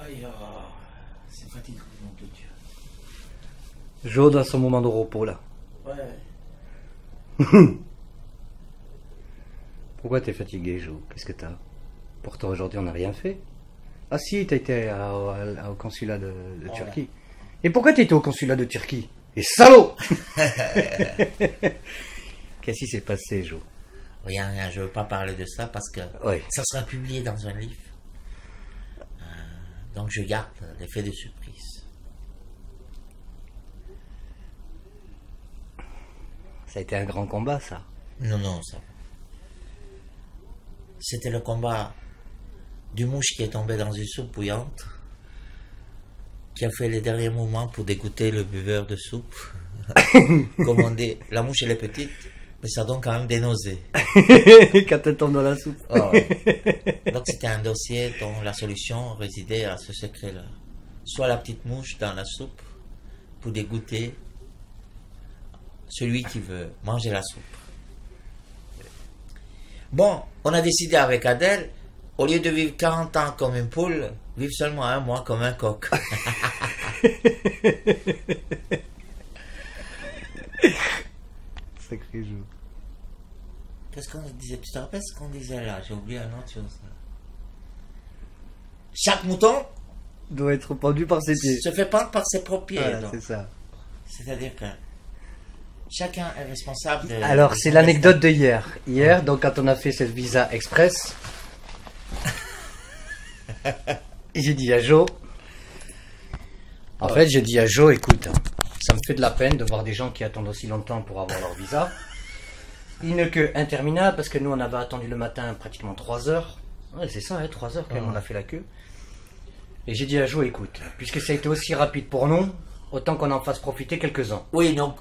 Aïe, c'est fatigant, nom de Dieu. Jo dans son moment de repos là. Ouais. Pourquoi t'es fatigué, Jo? Qu'est-ce que t'as? Pourtant aujourd'hui on n'a rien fait. Ah si, t'as été au consulat de Turquie. Et pourquoi t'étais au consulat de Turquie? Et salaud. Qu'est-ce qui s'est passé, Jo? Rien, je veux pas parler de ça parce que ça sera publié dans un livre. Donc je garde l'effet de surprise. Ça a été un grand combat, ça. Non, ça. C'était le combat du mouche qui est tombé dans une soupe bouillante, qui a fait les derniers mouvements pour dégoûter le buveur de soupe. Comme on dit, la mouche elle est petite, mais ça donne quand même des nausées. Quand elle tombe dans la soupe. Oh. Donc c'était un dossier dont la solution résidait à ce secret-là. Soit la petite mouche dans la soupe pour dégoûter celui qui veut manger la soupe. Bon, on a décidé avec Adèle, au lieu de vivre 40 ans comme une poule, vivre seulement 1 mois comme un coq. Sacré jeu. Qu'est-ce qu'on disait? Tu te rappelles ce qu'on disait là? J'ai oublié un autre chose. Chaque mouton doit être pendu par ses pieds. Se fait pendre par ses propres pieds. Voilà, c'est ça. C'est-à-dire que chacun est responsable de... Alors, c'est l'anecdote de hier. Hier, donc quand on a fait cette visa express, j'ai dit à Jo, j'ai dit à Jo, écoute, ça me fait de la peine de voir des gens qui attendent aussi longtemps pour avoir leur visa. Une queue interminable, parce que nous on avait attendu le matin pratiquement 3 heures. Ouais, c'est ça, 3 heures quand même, on a fait la queue. Et j'ai dit à Jo, écoute, puisque ça a été aussi rapide pour nous, autant qu'on en fasse profiter quelques-uns. Oui, donc...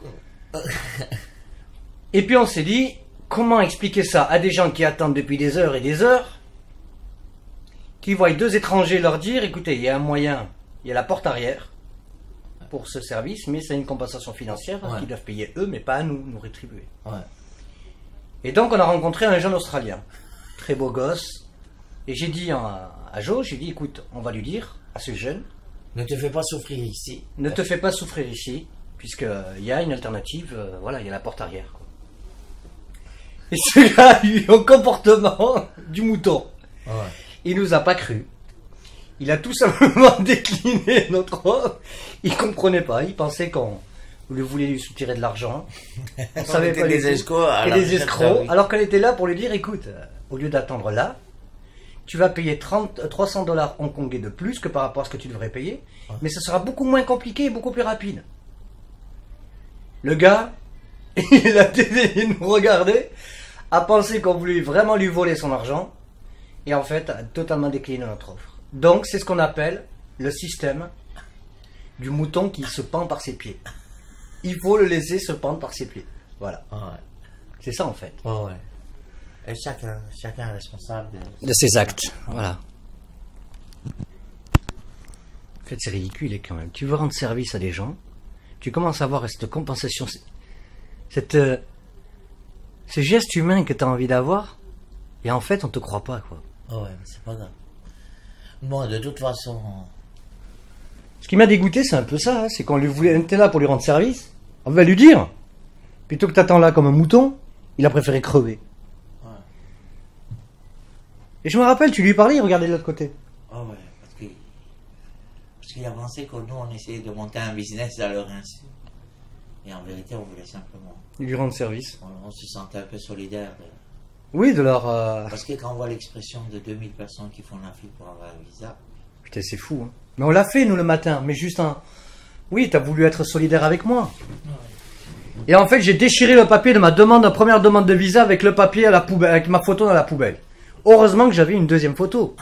Et puis on s'est dit, comment expliquer ça à des gens qui attendent depuis des heures et des heures, qui voient 2 étrangers leur dire, écoutez, il y a un moyen, il y a la porte arrière pour ce service, mais c'est une compensation financière qu'ils doivent payer eux, mais pas à nous rétribuer. Ouais. Et donc on a rencontré un jeune Australien, très beau gosse, et j'ai dit à Jo, j'ai dit, écoute, on va lui dire à ce jeune, ne te fais pas souffrir ici. Ne te fais pas souffrir ici, puisqu'il y a une alternative, voilà, il y a la porte arrière. Quoi. Et celui-là a eu un comportement du mouton. Ouais. Il nous a pas cru. Il a tout simplement décliné notre offre. Il comprenait pas, il pensait qu'on voulait lui soutirer de l'argent. On savait pas des escrocs. Des escrocs, alors qu'elle était là pour lui dire, écoute, au lieu d'attendre là, tu vas payer $300 hongkongais de plus que par rapport à ce que tu devrais payer, mais ce sera beaucoup moins compliqué et beaucoup plus rapide. Le gars, il a nous regarder, a pensé qu'on voulait vraiment lui voler son argent, et en fait, a totalement décliné notre offre. Donc, c'est ce qu'on appelle le système du mouton qui se pend par ses pieds. Il faut le laisser se pendre par ses pieds. Voilà. Ouais. C'est ça, en fait. Ouais. Et chacun est responsable de ses actes. Voilà. En fait, c'est ridicule quand même. Tu veux rendre service à des gens, tu commences à avoir cette compensation, ce geste humain que tu as envie d'avoir, et en fait, on te croit pas, quoi. Ouais, mais c'est pas grave. Bon, de toute façon... Ce qui m'a dégoûté, c'est un peu ça, hein, c'est qu'on était là pour lui rendre service, on va lui dire, plutôt que t'attends là comme un mouton, il a préféré crever. Ouais. Et je me rappelle, tu lui parlais, il regardait de l'autre côté. Ah ouais, parce qu'il a pensé que nous, on essayait de monter un business à leur insu. Et en vérité, on voulait simplement... Lui rendre service. On se sentait un peu solidaire. Oui, de leur... Parce que quand on voit l'expression de 2000 personnes qui font la file pour avoir un visa... Putain, c'est fou, hein. Mais on l'a fait, nous, le matin. Mais juste un... Oui, t'as voulu être solidaire avec moi. Ouais. Et en fait, j'ai déchiré le papier de ma première demande de visa avec le papier à la poubelle, avec ma photo dans la poubelle. Heureusement que j'avais une deuxième photo.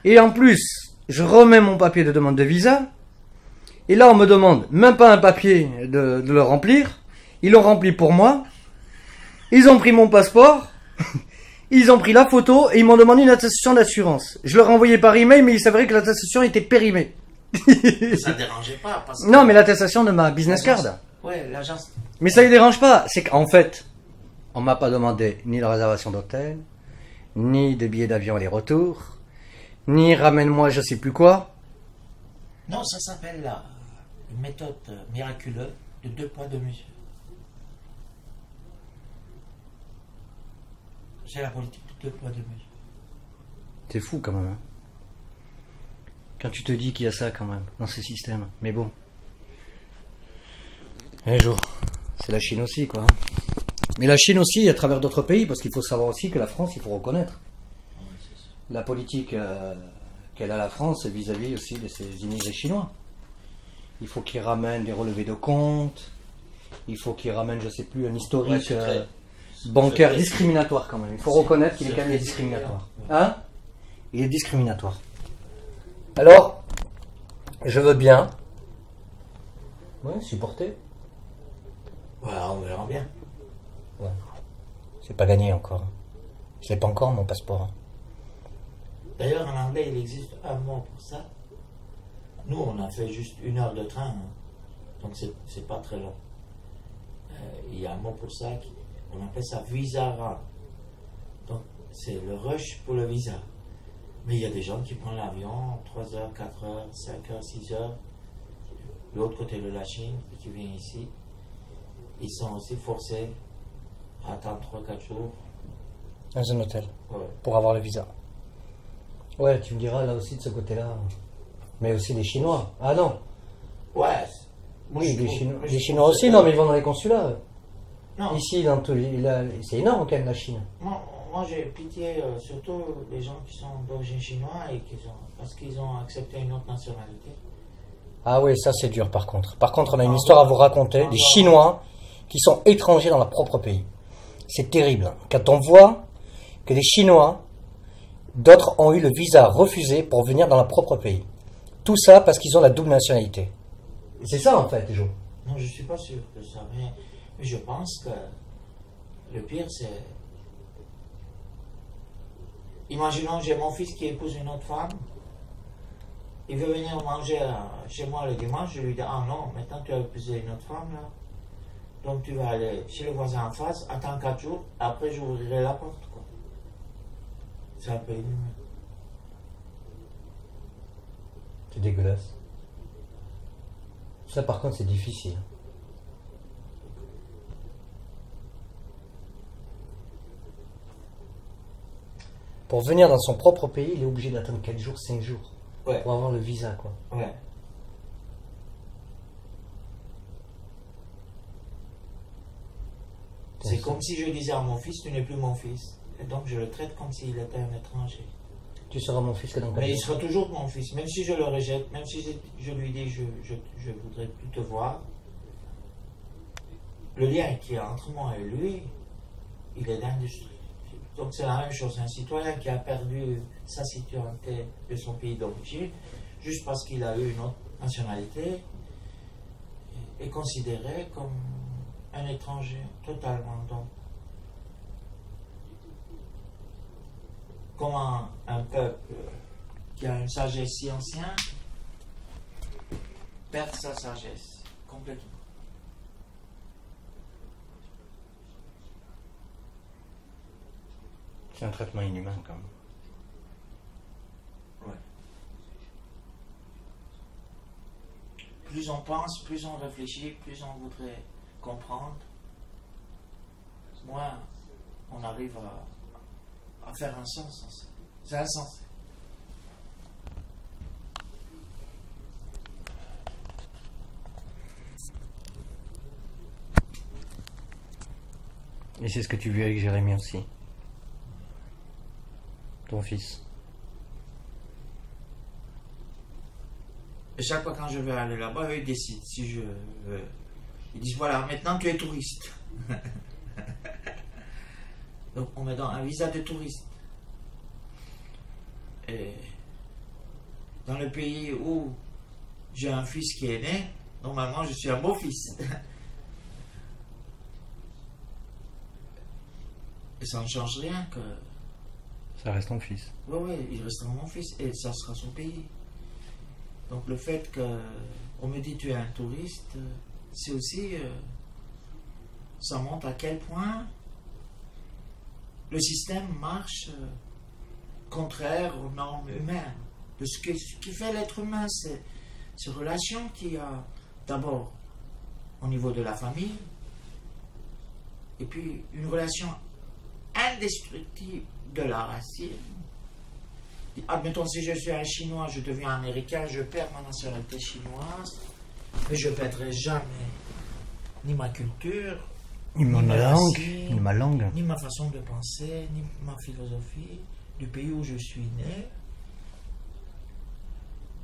Et en plus, je remets mon papier de demande de visa. Et là, on me demande même pas un papier de le remplir. Ils l'ont rempli pour moi. Ils ont pris mon passeport. Ils ont pris la photo et ils m'ont demandé une attestation d'assurance. Je leur ai envoyé par email, mais il s'avérait que l'attestation était périmée. Ça ne dérangeait pas. Parce que... Non, mais l'attestation de ma business card. Ouais, l'agence. Mais ça ne les dérange pas. C'est qu'en fait, on m'a pas demandé ni de réservation d'hôtel, ni de billets d'avion aller-retour, ni ramène-moi je sais plus quoi. Non, ça s'appelle la méthode miraculeuse de 2 poids 2 mesures. C'est la politique de 2 poids 2 mesures. C'est fou quand même. Hein. Quand tu te dis qu'il y a ça quand même dans ce système. Mais bon. Un jour. C'est la Chine aussi quoi. Mais la Chine aussi à travers d'autres pays, parce qu'il faut savoir aussi que la France, il faut reconnaître la politique qu'elle a la France vis-à-vis aussi de ses immigrés chinois. Il faut qu'ils ramènent des relevés de comptes, il faut qu'ils ramènent, je sais plus, un historique bancaire discriminatoire quand même. Il faut reconnaître qu'il est quand même discriminatoire. Hein? Il est discriminatoire. Alors, je veux bien supporter. Voilà, on verra bien. Ouais. C'est pas gagné encore. Je l'ai pas encore mon passeport. D'ailleurs, en anglais, il existe un mot pour ça. Nous, on a fait juste 1 heure de train, hein. Donc c'est pas très long. Il y a un mot pour ça, on appelle ça visa run. Donc c'est le rush pour le visa. Mais il y a des gens qui prennent l'avion 3 heures, 4 heures, 5 heures, 6 heures, de l'autre côté de la Chine, et qui viennent ici. Ils sont aussi forcés à attendre 3-4 jours. Dans un hôtel. Ouais. Pour avoir le visa. Ouais, tu me diras là aussi de ce côté-là. Mais aussi les Chinois. Ah non. Ouais. Oui, les Chinois aussi, non, mais ils vont dans les consulats. Non. Ici, dans tout, c'est énorme quand même la Chine. Moi j'ai pitié surtout les gens qui sont d'origine chinoise et parce qu'ils ont accepté une autre nationalité. Ah oui, ça c'est dur par contre. Par contre, on a une histoire à vous raconter. Des Chinois qui sont étrangers dans leur propre pays. C'est terrible. Quand on voit que des Chinois, d'autres ont eu le visa refusé pour venir dans leur propre pays. Tout ça parce qu'ils ont la double nationalité. C'est ça en fait, Jo. Non, je suis pas sûr de ça, mais je pense que le pire c'est... Imaginons, j'ai mon fils qui épouse une autre femme, il veut venir manger chez moi le dimanche, je lui dis, ah non, maintenant tu as épousé une autre femme là, donc tu vas aller chez le voisin en face, attends 4 jours, après j'ouvrirai la porte, quoi. C'est un peu inhumain. C'est dégueulasse. Ça par contre c'est difficile. Pour venir dans son propre pays, il est obligé d'attendre 4 jours, 5 jours. Ouais. Pour avoir le visa, quoi. Ouais. C'est comme si je disais à mon fils, tu n'es plus mon fils. Et donc je le traite comme s'il était un étranger. Tu seras mon fils que dans 4 jours. Mais il sera toujours mon fils, même si je le rejette, même si je lui dis je voudrais plus te voir. Le lien qui est entre moi et lui, il est d'industrie. Donc c'est la même chose, un citoyen qui a perdu sa citoyenneté de son pays d'origine, juste parce qu'il a eu une autre nationalité, est considéré comme un étranger totalement. Donc, comment un peuple qui a une sagesse si ancienne perd sa sagesse complètement. C'est un traitement inhumain quand même. Ouais. Plus on pense, plus on réfléchit, plus on voudrait comprendre, moins on arrive à faire un sens. C'est insensé. Et c'est ce que tu vis avec Jérémy aussi. Ton fils. Et chaque fois quand je vais aller là-bas, eux ils décident si je veux. Ils disent voilà, maintenant tu es touriste. Donc on me donne un visa de touriste. Et dans le pays où j'ai un fils qui est né, normalement je suis un beau-fils. Et ça ne change rien que... Ça reste ton fils. Oui, il restera mon fils et ça sera son pays. Donc le fait qu'on me dit tu es un touriste, c'est aussi... ça montre à quel point le système marche contraire aux normes humaines. De ce qui fait l'être humain, c'est ces relations qu'il y a d'abord au niveau de la famille, et puis une relation indestructible de la racine. Admettons, si je suis un Chinois, je deviens américain, je perds ma nationalité chinoise, mais je ne perdrai jamais ni ma culture, ni ma langue, ni ma façon de penser, ni ma philosophie du pays où je suis né.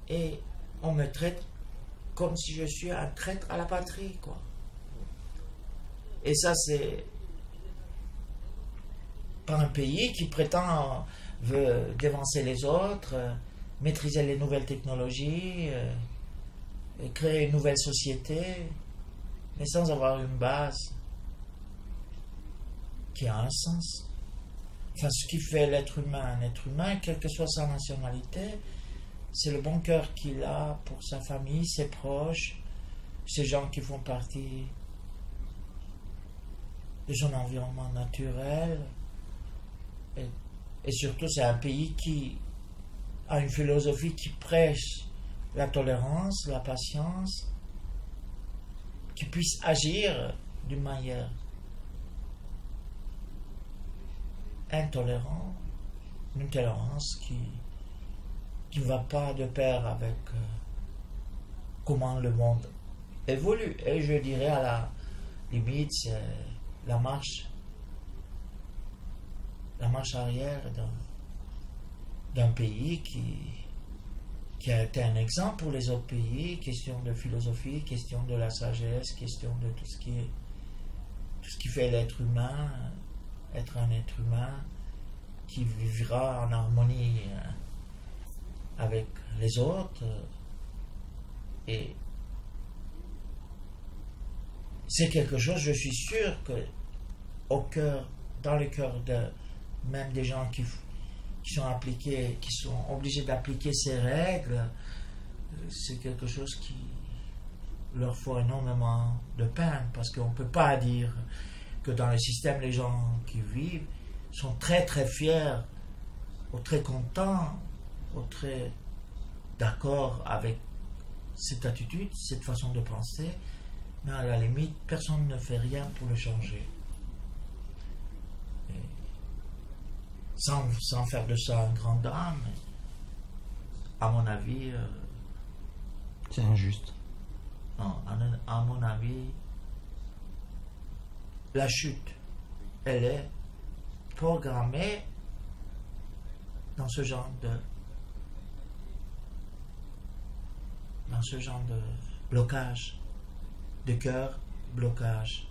Et on me traite comme si je suis un traître à la patrie, quoi. Et ça, c'est pas un pays qui prétend veut dévancer les autres, maîtriser les nouvelles technologies, et créer une nouvelle société, mais sans avoir une base qui a un sens. Enfin, ce qui fait l'être humain un être humain, quelle que soit sa nationalité, c'est le bon cœur qu'il a pour sa famille, ses proches, ces gens qui font partie de son environnement naturel. Et surtout, c'est un pays qui a une philosophie qui prêche la tolérance, la patience, qui puisse agir d'une manière intolérante, une tolérance qui ne va pas de pair avec comment le monde évolue. Et je dirais à la limite, c'est la marche arrière d'un pays qui a été un exemple pour les autres pays, question de philosophie, question de la sagesse, question de tout ce qui fait l'être humain, être un être humain qui vivra en harmonie avec les autres. Et c'est quelque chose, je suis sûr que dans le cœur même des gens qui sont obligés d'appliquer ces règles, c'est quelque chose qui leur fait énormément de peine, parce qu'on ne peut pas dire que dans le système, les gens qui vivent sont très très fiers, ou très contents, ou très d'accord avec cette attitude, cette façon de penser, mais à la limite, personne ne fait rien pour le changer. Sans faire de ça un grand drame, à mon avis... c'est injuste. Non, à mon avis, la chute, elle est programmée dans ce genre de blocage de cœur, blocage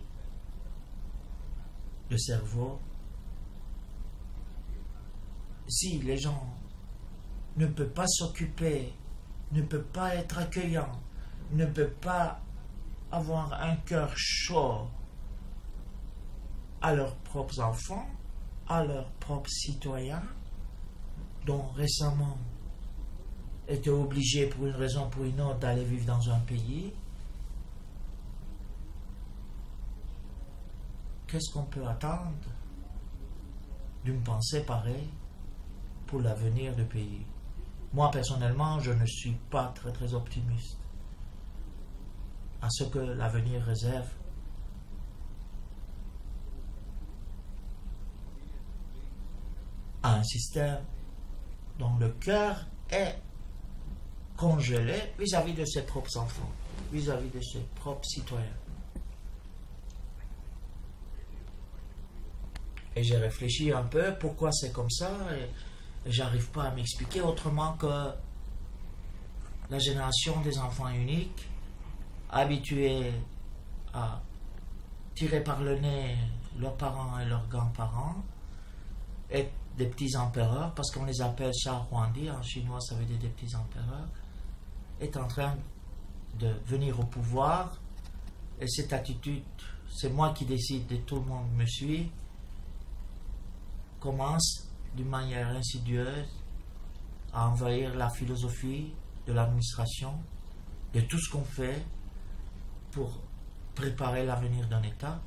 de cerveau. Si les gens ne peuvent pas s'occuper, ne peuvent pas être accueillants, ne peuvent pas avoir un cœur chaud à leurs propres enfants, à leurs propres citoyens, dont récemment étaient obligés pour une raison ou pour une autre d'aller vivre dans un pays, qu'est-ce qu'on peut attendre d'une pensée pareille pour l'avenir du pays? Moi, personnellement, je ne suis pas très très optimiste à ce que l'avenir réserve à un système dont le cœur est congelé vis-à-vis de ses propres enfants, vis-à-vis de ses propres citoyens. Et j'ai réfléchi un peu pourquoi c'est comme ça, et j'arrive pas à m'expliquer autrement que la génération des enfants uniques, habitués à tirer par le nez leurs parents et leurs grands-parents, et des petits empereurs, parce qu'on les appelle Shah Huangdi, en chinois ça veut dire des petits empereurs, est en train de venir au pouvoir, et cette attitude, c'est moi qui décide et tout le monde me suit, commence d'une manière insidieuse à envahir la philosophie de l'administration, de tout ce qu'on fait pour préparer l'avenir d'un État,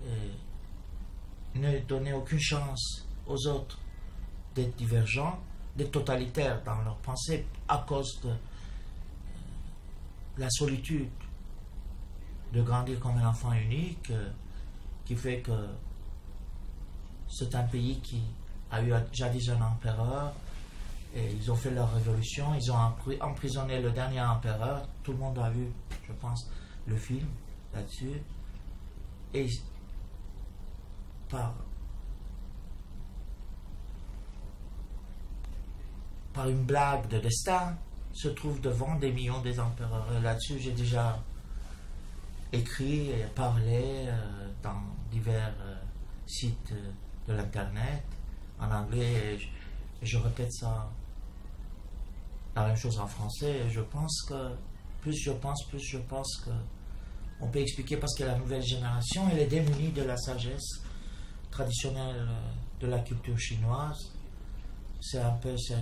et ne donner aucune chance aux autres d'être divergents, d'être totalitaires dans leur pensée à cause de la solitude, de grandir comme un enfant unique, qui fait que c'est un pays qui a eu jadis un empereur, et ils ont fait leur révolution, ils ont emprisonné le dernier empereur, tout le monde a vu, je pense, le film là-dessus, et par une blague de destin, se trouve devant des millions des empereurs. Et là-dessus, j'ai déjà écrit et parlé dans divers sites de l'internet en anglais, et je répète ça, la même chose en français. Et je pense que plus je pense que on peut expliquer, parce que la nouvelle génération, elle est démunie de la sagesse traditionnelle de la culture chinoise. C'est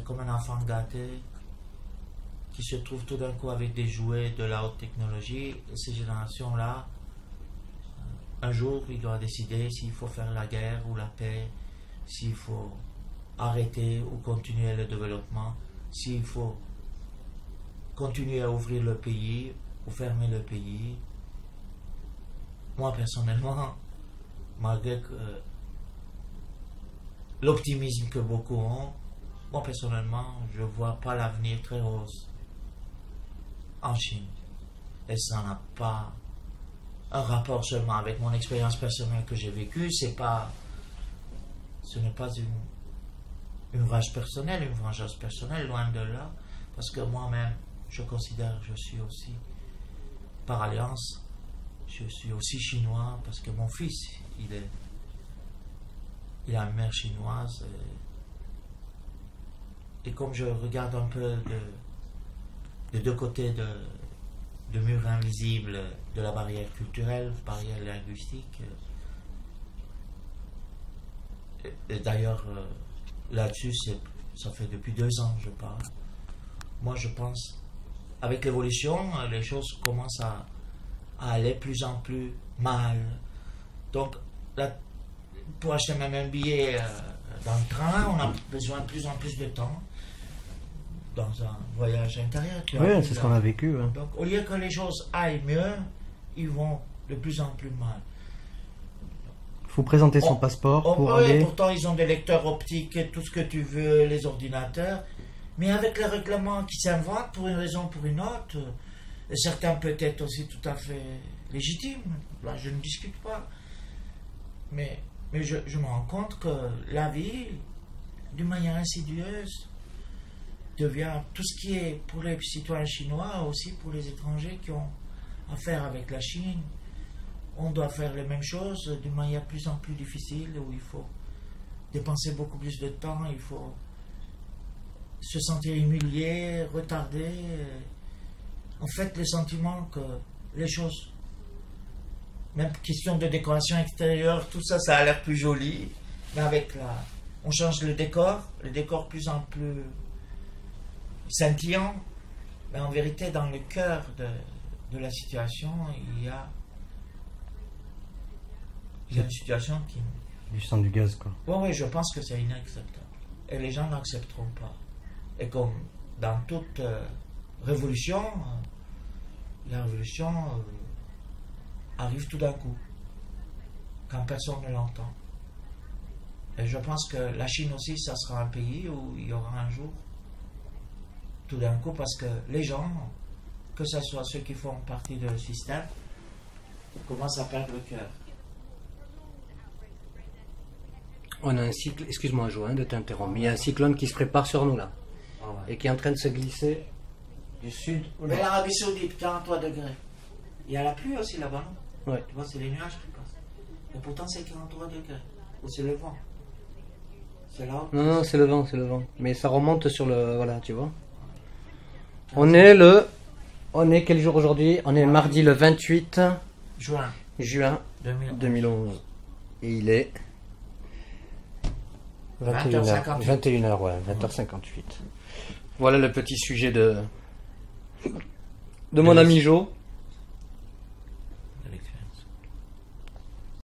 comme un enfant gâté qui se trouve tout d'un coup avec des jouets de la haute technologie. Et ces générations-là, un jour, il doit décider s'il faut faire la guerre ou la paix, s'il faut arrêter ou continuer le développement, s'il faut continuer à ouvrir le pays ou fermer le pays. Moi, personnellement, malgré l'optimisme que beaucoup ont, moi, personnellement, je ne vois pas l'avenir très rose en Chine. Et ça n'a pas un rapport seulement avec mon expérience personnelle que j'ai vécue. Ce n'est pas une rage personnelle, une vengeance personnelle, loin de là. Parce que moi-même, je considère que je suis aussi, par alliance, je suis aussi chinois, parce que mon fils, il a une mère chinoise. Et comme je regarde un peu de deux côtés de mur invisible de la barrière culturelle, barrière linguistique, et d'ailleurs là-dessus, ça fait depuis 2 ans que je parle. Moi, je pense, avec l'évolution, les choses commencent à aller plus en plus mal. Donc, là, pour acheter même un billet dans le train, on a besoin de plus en plus de temps dans un voyage intérieur. Oui, c'est ce qu'on a vécu. Hein. Donc, au lieu que les choses aillent mieux, ils vont de plus en plus mal. Il faut présenter son passeport pour aller... Pourtant, ils ont des lecteurs optiques, tout ce que tu veux, les ordinateurs. Mais avec les règlements qui s'inventent pour une raison ou pour une autre, certains peut-être aussi tout à fait légitimes, là je ne discute pas. Mais je me rends compte que la vie, d'une manière insidieuse, devient tout ce qui est pour les citoyens chinois, aussi pour les étrangers qui ont affaire avec la Chine. On doit faire les mêmes choses d'une manière de plus en plus difficile, où il faut dépenser beaucoup plus de temps, il faut se sentir humilié, retardé. En fait, le sentiment que les choses, même question de décoration extérieure, tout ça, ça a l'air plus joli, mais avec on change le décor plus en plus scintillant, mais en vérité, dans le cœur de la situation, il y a une situation qui... Du sang du gaz, quoi. Oui, je pense que c'est inacceptable. Et les gens n'accepteront pas. Et comme dans toute révolution, la révolution arrive tout d'un coup, quand personne ne l'entend. Et je pense que la Chine aussi, ça sera un pays où il y aura un jour, tout d'un coup, parce que les gens, que ce soit ceux qui font partie du système, commencent à perdre le cœur. On a un cycle, excuse-moi Joël de t'interrompre, mais il y a un cyclone qui se prépare sur nous là, et qui est en train de se glisser du sud. Mais l'Arabie Saoudite, 43 degrés. Il y a la pluie aussi là-bas, non? Ouais. Tu vois, c'est les nuages qui passent. Et pourtant, c'est 43 degrés. Ou c'est le vent. C'est là. Non, c'est le vent, c'est le vent. Mais ça remonte sur le... Voilà, tu vois. On est quel jour aujourd'hui? On est mardi le 28 juin 2011. Et il est 21h, ouais, 20h58. Voilà le petit sujet de mon ami Jo.